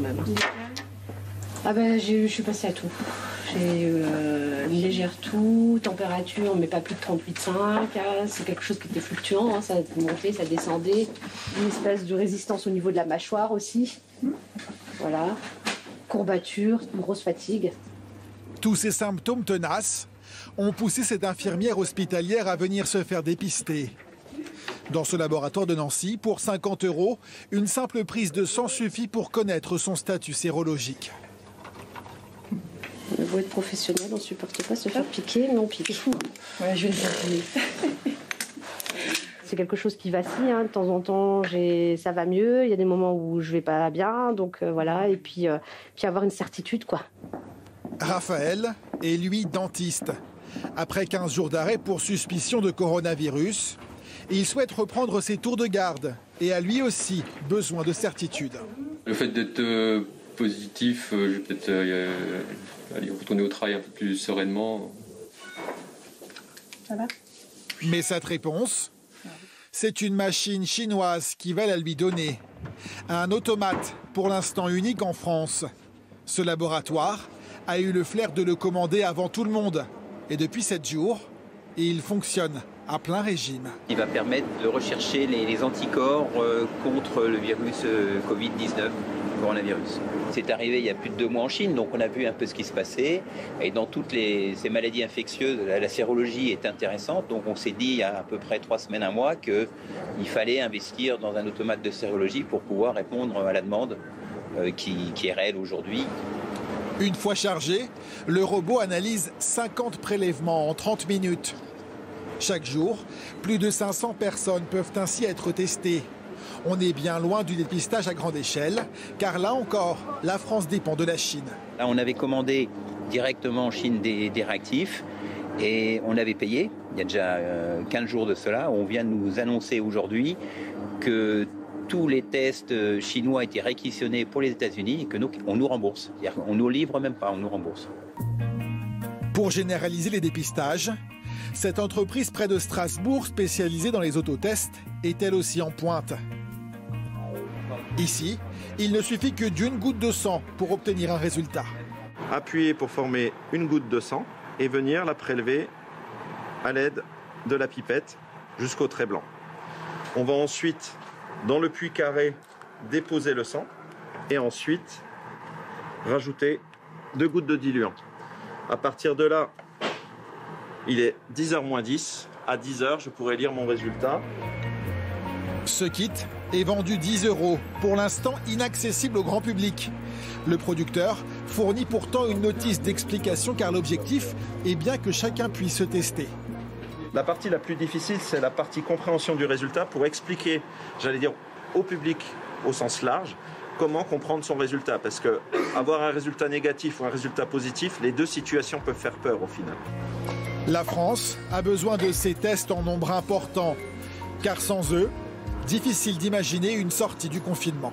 même. Ah ben, je suis passée à tout. J'ai une légère toux, température, mais pas plus de 38,5. C'est quelque chose qui était fluctuant, hein, ça montait, ça descendait. Une espèce de résistance au niveau de la mâchoire aussi. Voilà. Courbature, une grosse fatigue. Tous ces symptômes tenaces ont poussé cette infirmière hospitalière à venir se faire dépister. Dans ce laboratoire de Nancy, pour 50 €, une simple prise de sang suffit pour connaître son statut sérologique. On veut être professionnel, on ne supporte pas se faire piquer, mais on pique. Ouais, je vais le faire. C'est quelque chose qui vacille, hein. De temps en temps, ça va mieux. Il y a des moments où je vais pas bien, donc voilà. Et puis avoir une certitude, quoi. Raphaël est lui dentiste. Après 15 jours d'arrêt pour suspicion de coronavirus, il souhaite reprendre ses tours de garde et a lui aussi besoin de certitude. Le fait d'être positif, je vais peut-être aller retourner au travail un peu plus sereinement. Ça va ? Mais cette réponse, c'est une machine chinoise qui va la lui donner. Un automate, pour l'instant unique en France. Ce laboratoire a eu le flair de le commander avant tout le monde. Et depuis 7 jours, il fonctionne à plein régime. Il va permettre de rechercher les anticorps contre le virus Covid-19, coronavirus. C'est arrivé il y a plus de 2 mois en Chine, donc on a vu un peu ce qui se passait. Et dans toutes ces maladies infectieuses, la sérologie est intéressante. Donc on s'est dit il y a à peu près 3 semaines, 1 mois, qu'il fallait investir dans un automate de sérologie pour pouvoir répondre à la demande qui est réelle aujourd'hui. Une fois chargé, le robot analyse 50 prélèvements en 30 minutes. Chaque jour, plus de 500 personnes peuvent ainsi être testées. On est bien loin du dépistage à grande échelle, car là encore, la France dépend de la Chine. Là, on avait commandé directement en Chine des réactifs et on avait payé, il y a déjà 15 jours de cela. On vient de nous annoncer aujourd'hui que tous les tests chinois étaient réquisitionnés pour les États-Unis et que on nous rembourse. C'est-à-dire qu'on ne nous livre même pas, on nous rembourse. Pour généraliser les dépistages, cette entreprise près de Strasbourg, spécialisée dans les autotests, est elle aussi en pointe. Ici, il ne suffit que d'une goutte de sang pour obtenir un résultat. Appuyer pour former une goutte de sang et venir la prélever à l'aide de la pipette jusqu'au trait blanc. On va ensuite, dans le puits carré, déposer le sang et ensuite rajouter 2 gouttes de diluant. À partir de là, il est 10h moins 10. À 10h, je pourrai lire mon résultat. Ce kit est vendu 10 €, pour l'instant inaccessible au grand public. Le producteur fournit pourtant une notice d'explication car l'objectif est bien que chacun puisse se tester. La partie la plus difficile, c'est la partie compréhension du résultat pour expliquer, j'allais dire, au public au sens large, comment comprendre son résultat. Parce que avoir un résultat négatif ou un résultat positif, les deux situations peuvent faire peur au final. La France a besoin de ces tests en nombre important, car sans eux, difficile d'imaginer une sortie du confinement.